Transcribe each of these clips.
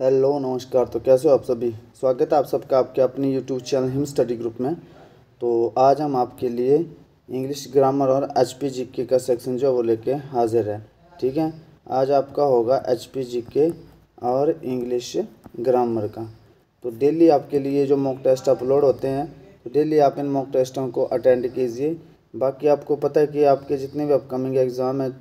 Hello नमस्कार। तो कैसे हो आप सभी। स्वागत है आप सबका आपके अपने YouTube channel him study group में। तो आज हम आपके लिए इंग्लिश ग्रामर और एचपी जीके का सेक्शन जो है वो लेके हाजिर है। ठीक है, आज आपका होगा एचपी जीके और इंग्लिश ग्रामर का। तो डेली आपके लिए जो मॉक टेस्ट अपलोड होते हैं, तो डेली आप इन मॉक टेस्टों को अटेंड कीजिए। बाकी आपको पता है कि आपके जितने भी अपकमिंग एग्ज़ाम है,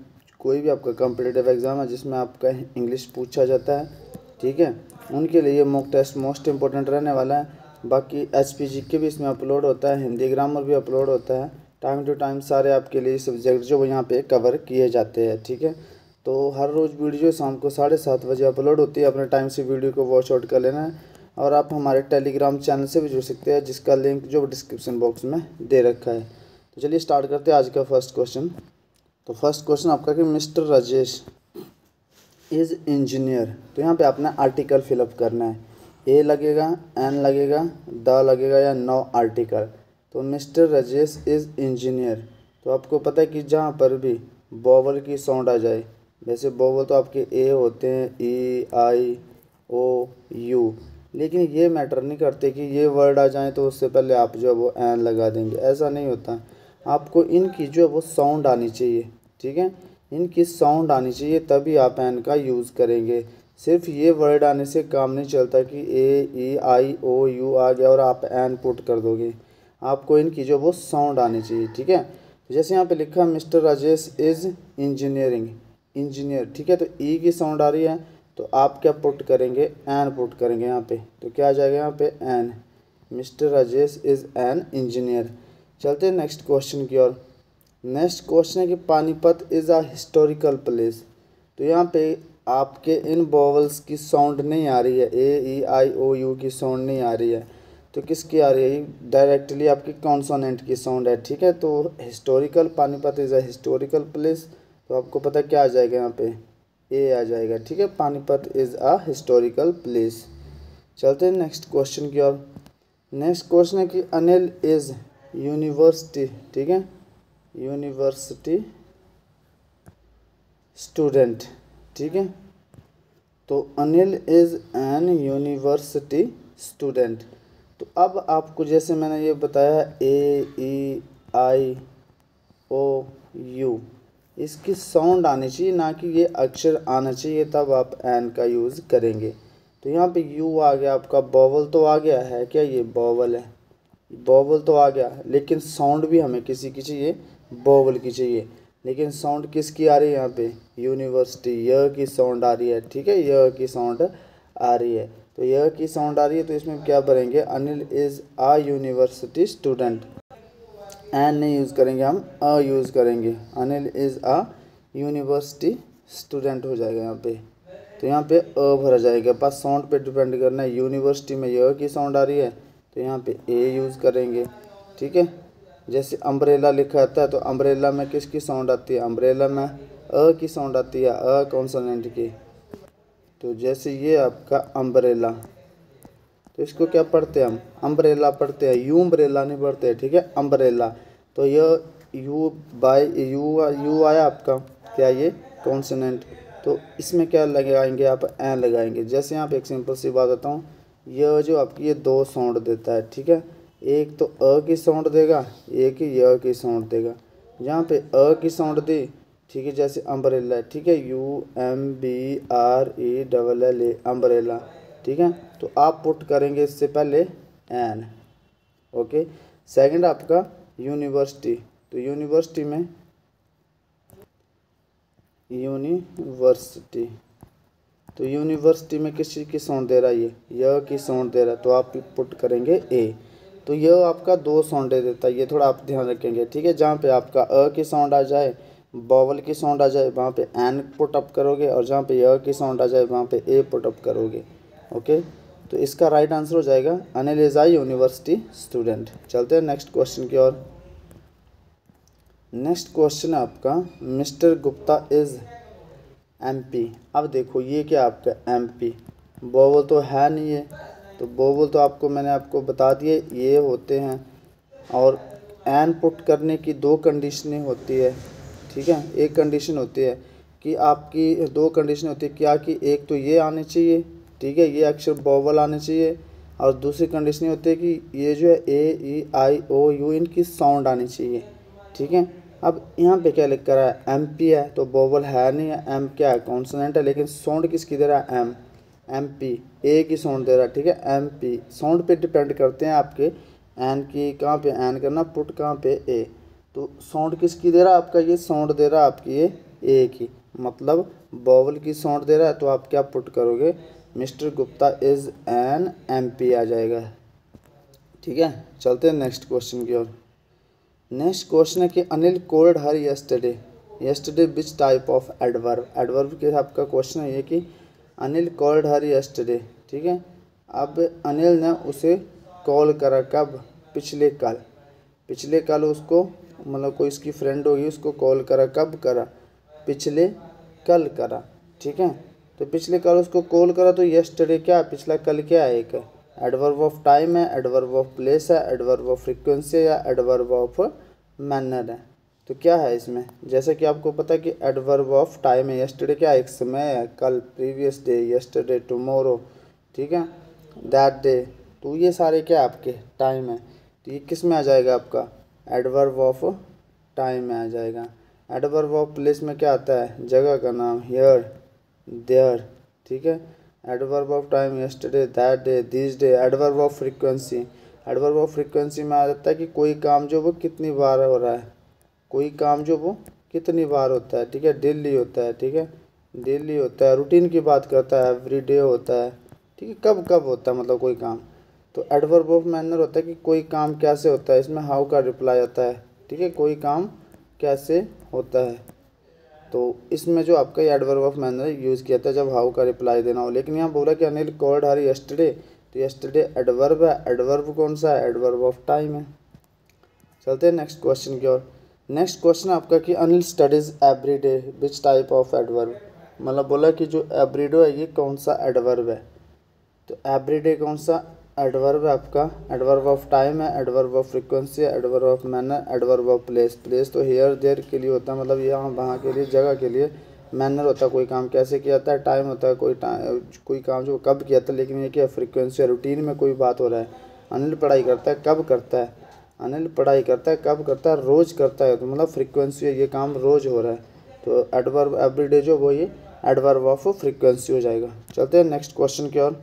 कोई भी आपका कॉम्पिटिटिव एग्ज़ाम है जिसमें आपका इंग्लिश पूछा जाता है, ठीक है, उनके लिए मॉक टेस्ट मोस्ट इम्पोर्टेंट रहने वाला है। बाकी एचपीजी के भी इसमें अपलोड होता है, हिंदी ग्रामर भी अपलोड होता है। टाइम टू टाइम सारे आपके लिए सब्जेक्ट जो यहाँ पे कवर किए जाते हैं। ठीक है, तो हर रोज़ वीडियो शाम को 7:30 बजे अपलोड होती है। अपने टाइम से वीडियो को वॉच आउट कर लेना है। और आप हमारे टेलीग्राम चैनल से भी जुड़ सकते हैं, जिसका लिंक जो डिस्क्रिप्शन बॉक्स में दे रखा है। तो चलिए स्टार्ट करते हैं आज का फर्स्ट क्वेश्चन। तो फर्स्ट क्वेश्चन आपका कि मिस्टर राजेश इज़ इंजीनियर। तो यहाँ पे आपने आर्टिकल फिलअप करना है। ए लगेगा, एन लगेगा, द लगेगा या नो आर्टिकल। तो मिस्टर राजेश इज़ इंजीनियर। तो आपको पता है कि जहाँ पर भी वोवल की साउंड आ जाए, वैसे वोवल तो आपके ए होते हैं, ई आई ओ यू, लेकिन ये मैटर नहीं करते कि ये वर्ड आ जाए तो उससे पहले आप जो है वो एन लगा देंगे। ऐसा नहीं होता। आपको इनकी जो है वो साउंड आनी चाहिए। ठीक है, इनकी साउंड आनी चाहिए, तभी आप एन का यूज़ करेंगे। सिर्फ ये वर्ड आने से काम नहीं चलता कि ए ई आई ओ यू आ गया और आप एन पुट कर दोगे। आपको इनकी जो वो साउंड आनी चाहिए। ठीक है, जैसे यहाँ पे लिखा mister Rajesh is engineering, engineer. ठीक है, तो ई की साउंड आ रही है, तो आप क्या पुट करेंगे, एन पुट करेंगे यहाँ पे। तो क्या आ जाएगा यहाँ पे, an. Mister Rajesh is an engineer. चलते हैं नेक्स्ट क्वेश्चन की ओर। नेक्स्ट क्वेश्चन है कि Panipat is a historical place. तो यहाँ पे आपके इन वोवल्स की साउंड नहीं आ रही है, ए ई आई ओ यू की साउंड नहीं आ रही है, तो किसकी आ रही है, डायरेक्टली आपकी कॉन्सोनेंट की साउंड है। ठीक है, तो historical, Panipat is a historical place, तो आपको पता क्या आ जाएगा यहाँ पे, ए आ जाएगा। ठीक है, Panipat is a historical place. चलते हैं नेक्स्ट क्वेश्चन की ओर। नेक्स्ट क्वेश्चन है कि अनिल इज़ यूनिवर्सिटी, ठीक है, यूनिवर्सिटी स्टूडेंट। ठीक है, तो Anil is an university student. तो अब आपको जैसे मैंने ये बताया, ए ई आई ओ यू, इसकी साउंड आनी चाहिए, ना कि ये अक्षर आना चाहिए, तब आप एन का यूज़ करेंगे। तो यहाँ पे यू आ गया आपका, वोवल तो आ गया है, क्या ये वोवल है, वोवल तो आ गया, लेकिन साउंड भी हमें किसी की चाहिए, वोवल की चाहिए। लेकिन साउंड किसकी आ रही है यहाँ पे, यूनिवर्सिटी, य की साउंड आ रही है। ठीक है, य की साउंड आ रही है, तो य की साउंड आ रही है, तो इसमें क्या भरेंगे, Anil is a university student. An नहीं यूज़ करेंगे, हम अ यूज़ करेंगे। Anil is a university student हो जाएगा यहाँ पे। तो यहाँ पे अ भरा जाएगा, बस साउंड पे डिपेंड करना है। यूनिवर्सिटी में य की साउंड आ रही है, तो यहाँ पे ए यूज़ करेंगे। ठीक है, जैसे अम्ब्रेला लिखा आता है, तो अम्ब्रेला में किसकी साउंड आती है, अम्ब्रेला में अ की साउंड आती है, अ कॉन्सोनेंट की। तो जैसे ये आपका अम्ब्रेला, तो इसको क्या पढ़ते हैं हम, अम्ब्रेला पढ़ते हैं, यू अम्ब्रेला नहीं पढ़ते हैं। ठीक है, अम्ब्रेला, तो यह यू बाय यू आया आपका, क्या ये कॉन्सोनेंट, तो इसमें क्या लगाएंगे आप, एन लगाएंगे। जैसे यहाँ पे एक सिंपल सी बात बताऊँ, यह जो आपकी ये दो साउंड देता है। ठीक है, एक तो अ की साउंड देगा, एक ही य की साउंड देगा। जहाँ पे अ की साउंड दी, ठीक है, जैसे अम्ब्रेला, ठीक है, U M B R E double L A, umbrella. ठीक है, तो आप पुट करेंगे इससे पहले एन। ओके, सेकंड आपका यूनिवर्सिटी। तो यूनिवर्सिटी में यूनिवर्सिटी, तो यूनिवर्सिटी में किस चीज़ की साउंड दे रहा है, ये य की साउंड दे रहा है, तो आप पुट करेंगे ए। तो यह आपका दो साउंड दे देता है, ये थोड़ा आप ध्यान रखेंगे। ठीक है, जहाँ पे आपका अ की साउंड आ जाए, वोवल की साउंड आ जाए, वहाँ पे एन पुट अप करोगे, और जहाँ पे य की साउंड आ जाए वहाँ पे ए पुट अप करोगे। ओके, तो इसका राइट आंसर हो जाएगा Anil is a university student. चलते हैं नेक्स्ट क्वेश्चन की ओर। नेक्स्ट क्वेश्चन है आपका, मिस्टर गुप्ता इज़ एमपी। अब देखो ये क्या आपका एमपी, वोवल तो है नहीं है, तो वोवल तो आपको मैंने आपको बता दिए ये होते हैं। और एन पुट करने की दो कंडीशनें होती है। ठीक है, एक कंडीशन होती है कि आपकी, दो कंडीशन होती है क्या, कि एक तो ये आनी चाहिए, ठीक है, ये अक्षर वोवल आने चाहिए। और दूसरी कंडीशन ये होती है कि ये जो है ए ई आई ओ यू इनकी साउंड आनी चाहिए, ठीक है। अब यहाँ पे क्या लिख कर है, एम पी है, तो वोवल है नहीं है, एम क्या है, कॉन्सोनेंट है, लेकिन साउंड किसकी दे रहा है, एम, एम पी, ए की साउंड दे रहा है, ठीक है। एम पी साउंड पे डिपेंड करते हैं आपके, एन की कहाँ पे एन करना, पुट कहाँ पे ए, तो साउंड किसकी दे रहा है आपका, ये साउंड दे रहा है आपकी ये ए की, मतलब वोवल की साउंड दे रहा है, तो आप क्या पुट करोगे, mister Gupta is an M P आ जाएगा, ठीक है। चलते हैं नेक्स्ट क्वेश्चन की ओर। नेक्स्ट क्वेश्चन है कि Anil cold her yesterday, yesterday which type of adverb, adverb के आपका क्वेश्चन है ये कि अनिल कॉल्ड हर यस्टरडे, ठीक है। अब अनिल ने उसे कॉल करा कब, पिछले कल, पिछले कल उसको, मतलब कोई इसकी फ्रेंड होगी, उसको कॉल करा कब करा, पिछले कल करा, ठीक है। तो पिछले कल उसको कॉल करा, तो यस्टरडे क्या, पिछला कल क्या है, एक एडवर्ब ऑफ टाइम है, एडवर्ब ऑफ प्लेस है, एडवर्ब ऑफ फ्रीक्वेंसी है, या एडवर्ब ऑफ मैनर है, तो क्या है इसमें। जैसे कि आपको पता है कि एडवर्ब ऑफ टाइम है, यस्टरडे क्या एक समय है, कल, प्रीवियस डे, यस्टरडे, टुमारो, ठीक है, दैट डे, तो ये सारे क्या आपके टाइम है, तो ये किस में आ जाएगा आपका, एडवर्ब ऑफ टाइम में आ जाएगा। एडवर्ब ऑफ प्लेस में क्या आता है, जगह का नाम, हियर, देयर, ठीक है। Adverb of time, yesterday, that day, this day. Adverb of frequency, adverb of frequency में आ जाता है कि कोई काम जो वो कितनी बार हो रहा है, कोई काम जो वो कितनी बार होता है, ठीक है, डेली होता है, ठीक है, डेली होता है, रूटीन की बात करता है, एवरी डे होता है, ठीक है, कब कब होता है, मतलब कोई काम। तो एडवर्ब ऑफ मैनर होता है कि कोई काम कैसे होता है, इसमें हाउ का रिप्लाई आता है, ठीक है, कोई काम कैसे होता है, तो इसमें जो आपका एडवर्ब ऑफ मैनर यूज़ किया था जब हाउ का रिप्लाई देना हो। लेकिन यहाँ बोला कि अनिल कॉल्ड हर यस्टरडे, तो यस्टरडे एडवर्ब है, एडवर्ब कौन सा है, एडवर्ब ऑफ टाइम है। चलते हैं नेक्स्ट क्वेश्चन की ओर। नेक्स्ट क्वेश्चन आपका कि Anil studies every day which type of adverb, मतलब बोला कि जो एवरीडे है ये कौन सा एडवर्ब है, तो एवरीडे कौन सा एडवर्ब है आपका, एडवर्ब ऑफ टाइम है, एडवर्ब ऑफ फ्रीक्वेंसी है, adverb of manner, adverb of place. Place तो हियर देयर के लिए होता है, मतलब यहाँ वहाँ के लिए, जगह के लिए। मैनर होता है कोई काम कैसे किया जाता है, टाइम होता है कोई काम जो कब किया था, लेकिन ये क्या फ्रीक्वेंसी है, रूटीन में कोई बात हो रहा है। अनिल पढ़ाई करता है कब करता है, अनिल पढ़ाई करता है कब करता है, रोज़ करता है, तो मतलब फ्रीक्वेंसी है, ये काम रोज़ हो रहा है, तो एडवर्ब एवरीडे जो वो ये एडवर्ब ऑफ फ्रीक्वेंसी हो जाएगा। चलते हैं नेक्स्ट क्वेश्चन की ओर।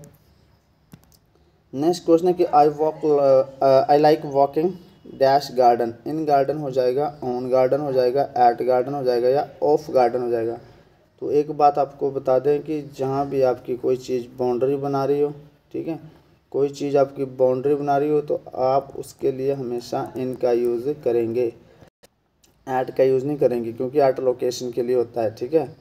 नेक्स्ट क्वेश्चन है कि I like walking dash garden, in garden हो जाएगा, ऑन गार्डन हो जाएगा, एट गार्डन हो जाएगा, या ऑफ गार्डन हो जाएगा। तो एक बात आपको बता दें कि जहाँ भी आपकी कोई चीज़ बाउंड्री बना रही हो, ठीक है, कोई चीज़ आपकी बाउंड्री बना रही हो, तो आप उसके लिए हमेशा इन का यूज़ करेंगे, एट का यूज़ नहीं करेंगे, क्योंकि एट लोकेशन के लिए होता है, ठीक है।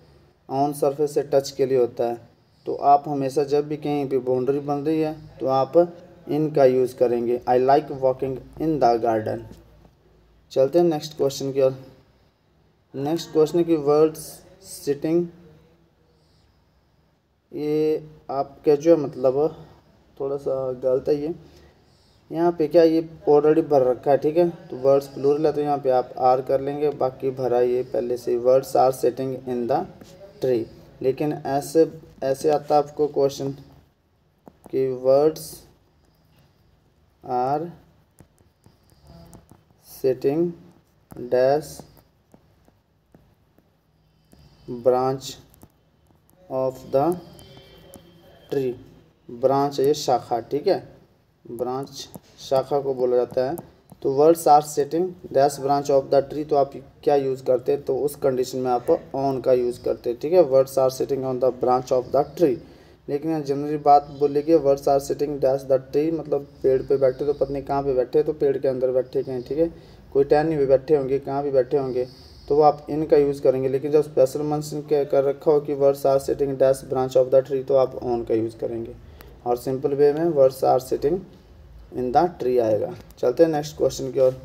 ऑन सरफेस से टच के लिए होता है, तो आप हमेशा जब भी कहीं पे बाउंड्री बन रही है तो आप इन का यूज़ करेंगे, I like walking in the garden. चलते हैं नेक्स्ट क्वेश्चन की ओर। नेक्स्ट क्वेश्चन की वर्ड्स सिटिंग, ये आपका जो है मतलब थोड़ा सा गलत है ये, यहाँ पे क्या ये ऑलरेडी भर रखा है, ठीक है, तो वर्ड्स प्लूरल है, तो यहाँ पे आप आर कर लेंगे, बाकी भरा ये पहले से। Words are sitting in the tree, लेकिन ऐसे ऐसे आता है आपको क्वेश्चन कि words are sitting dash branch of the tree, branch है ये शाखा, ठीक है, ब्रांच शाखा को बोला जाता है। तो words are sitting dash branch of the tree, तो आप क्या यूज़ करते हैं, तो उस कंडीशन में आप ऑन का यूज़ करते हैं, ठीक है, words are sitting on the branch of the tree. लेकिन यहाँ जनरली बात बोलेगी words are sitting dash the tree, मतलब पेड़ पे बैठे, तो पत्नी कहाँ पे बैठे, तो पेड़ के अंदर बैठे कहीं, ठीक है, कोई टहनी पे बैठे होंगे, कहाँ भी बैठे होंगे, तो वो आप इनका यूज़ करेंगे। लेकिन जब स्पेशल मेंशन कर रखा हो कि words are sitting dash branch of the tree, तो आप ऑन का यूज़ करेंगे, और सिंपल वे में words are sitting in the tree आएगा। चलते हैं नेक्स्ट क्वेश्चन की ओर।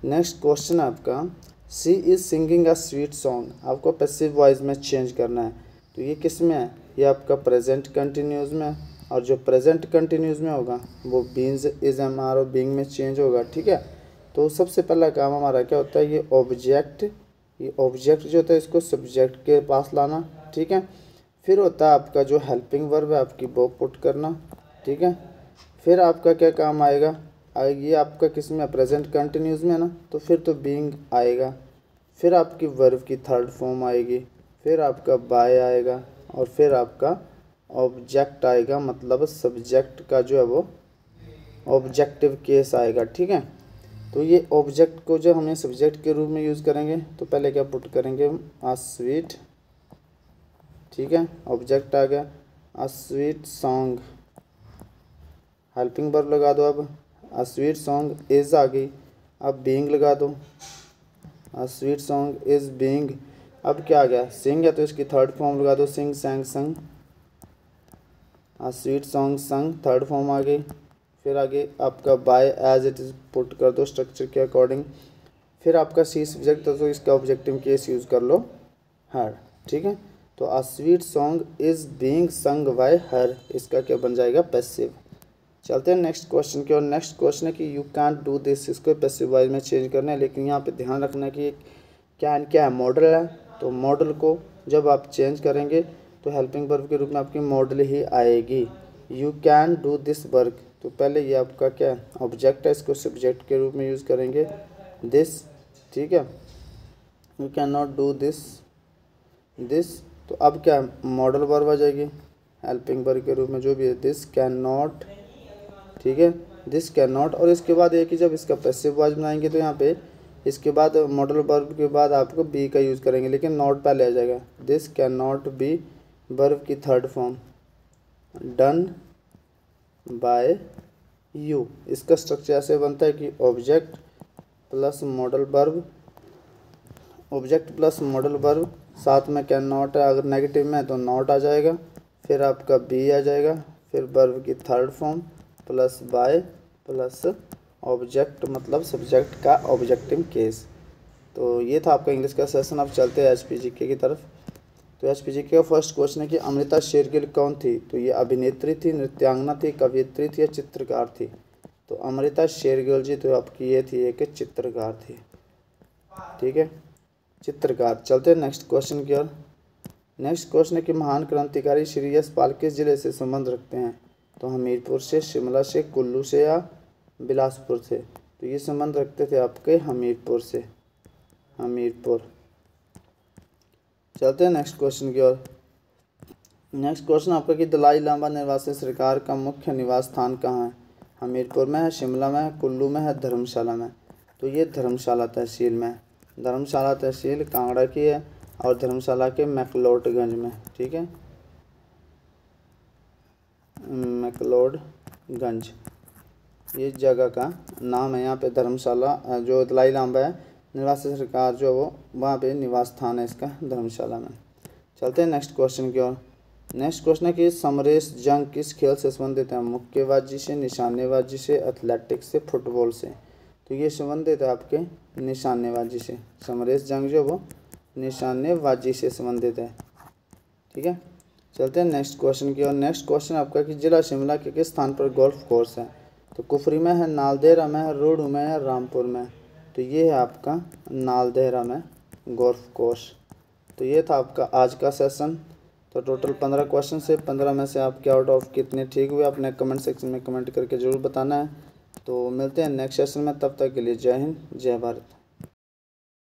नेक्स्ट क्वेश्चन आपका she is singing a sweet song, आपको पैसिव वॉइस में चेंज करना है, तो ये किस में है, ये आपका प्रेजेंट कंटिन्यूस में, और जो प्रेजेंट कंटिन्यूस में होगा वो बीन्स इज एम आर और बीइंग में चेंज होगा, ठीक है। तो सबसे पहला काम हमारा क्या होता है, ये ऑब्जेक्ट जो होता है इसको सब्जेक्ट के पास लाना, ठीक है। फिर होता है आपका जो हेल्पिंग वर्ब है आपकी वो पुट करना, ठीक है। फिर आपका क्या काम आएगा, ये आपका किस में, प्रेजेंट कंटिन्यूस में है ना, तो फिर तो बीइंग आएगा। फिर आपकी वर्ब की थर्ड फॉर्म आएगी, फिर आपका बाय आएगा, और फिर आपका ऑब्जेक्ट आएगा, मतलब सब्जेक्ट का जो है वो ऑब्जेक्टिव केस आएगा, ठीक है। तो ये ऑब्जेक्ट को जो हमें सब्जेक्ट के रूप में यूज़ करेंगे तो पहले क्या पुट करेंगे हम, आ स्वीट, ठीक है, ऑब्जेक्ट आ गया। आ स्वीट सॉन्ग, हेल्पिंग वर्ब लगा दो। अब आ स्वीट सॉन्ग इज़ आ गई, अब बीइंग लगा दो। आ स्वीट सॉन्ग इज़ बीइंग, अब क्या आ गया, सिंग है तो इसकी थर्ड फॉर्म लगा दो, sing sang sung. A sweet song sung, third form आ गई। फिर आगे आपका by as it is put कर दो स्ट्रक्चर के अकॉर्डिंग। फिर आपका सी सब्जेक्ट तो इसका ऑब्जेक्टिव केस यूज़ कर लो हर, ठीक है। तो a sweet song is being sung by her, इसका क्या बन जाएगा, पैसिव। चलते हैं नेक्स्ट क्वेश्चन की और नेक्स्ट क्वेश्चन है कि यू कैंट डू दिस, इसको पैसिव वॉइस में चेंज करना है, लेकिन यहाँ पे ध्यान रखना है कि कैन क्या है, मॉडल है। तो मॉडल को जब आप चेंज करेंगे तो हेल्पिंग वर्ब के रूप में आपकी मॉडल ही आएगी। You can do this work, तो पहले ये आपका क्या है, ऑब्जेक्ट है, इसको सब्जेक्ट के रूप में यूज़ करेंगे दिस, ठीक है। You can not do this, this, तो अब क्या मॉडल वर्ब आ जाएगी हेल्पिंग वर्ब के रूप में, जो भी है दिस कैन नॉट, ठीक है, दिस कैन नॉट। और इसके बाद एक ही जब इसका पैसिव वॉइस बनाएंगे तो यहाँ पे इसके बाद मॉडल वर्ब के बाद आपको बी का यूज़ करेंगे, लेकिन नॉट पहले आ जाएगा। This can not be verb की third form done by you. इसका स्ट्रक्चर ऐसे बनता है कि object plus modal verb, object plus modal verb, साथ में कैन नॉट है, अगर नेगेटिव में है तो नॉट आ जाएगा, फिर आपका बी आ जाएगा, फिर वर्ब की third form plus by plus object, मतलब सब्जेक्ट का ऑब्जेक्टिव केस। तो ये था आपका इंग्लिश का सेशन। अब चलते हैं एचपीजीके की तरफ। तो एचपीजीके का फर्स्ट क्वेश्चन है कि अमृता शेरगिल कौन थी, तो ये अभिनेत्री थी, नृत्यांगना थी, कवियत्री थी या चित्रकार थी। तो अमृता शेरगिल जी तो आपकी ये थी एक चित्रकार थी, ठीक है, चित्रकार। चलते हैं नेक्स्ट क्वेश्चन की ओर। नेक्स्ट क्वेश्चन है कि महान क्रांतिकारी श्री यशपाल किस जिले से संबंध रखते हैं। तो हमीरपुर से, शिमला से, कुल्लू से या बिलासपुर से। तो ये संबंध रखते थे आपके हमीरपुर से, हमीरपुर। चलते हैं नेक्स्ट क्वेश्चन की ओर। नेक्स्ट क्वेश्चन आपका कि दलाई लामा निर्वासित सरकार का मुख्य निवास स्थान कहाँ है। हमीरपुर में है, शिमला में है, कुल्लू में है, धर्मशाला में। तो ये धर्मशाला तहसील में है। धर्मशाला तहसील कांगड़ा की है और धर्मशाला के मैक्लोडगंज में, ठीक है, मैक्लोडगंज ये जगह का नाम है। यहाँ पे धर्मशाला जो दलाई लामा है निवासी सरकार जो वो वहाँ पे निवास स्थान है इसका धर्मशाला में। चलते हैं नेक्स्ट क्वेश्चन की ओर। नेक्स्ट क्वेश्चन है कि समरेश जंग किस खेल से संबंधित है। मुक्केबाजी से, निशानेबाजी से, एथलेटिक्स से, फुटबॉल से। तो ये संबंधित है आपके निशानेबाजी से। समरेश जंग जो वो निशानेबाजी से संबंधित है, ठीक है। चलते हैं नेक्स्ट क्वेश्चन की ओर। नेक्स्ट क्वेश्चन आपका कि जिला शिमला के किस स्थान पर गोल्फ कोर्स है। तो कुफरी में है, नालदेहरा में है, रोहड़ू में है, रामपुर में। तो ये है आपका नालदेहरा में गोल्फ कोर्स। तो ये था आपका आज का सेशन। तो टोटल 15 क्वेश्चन से 15 में से आपके आउट ऑफ कितने ठीक हुए अपने कमेंट सेक्शन में कमेंट करके ज़रूर बताना है। तो मिलते हैं नेक्स्ट सेशन में, तब तक के लिए जय हिंद, जय भारत।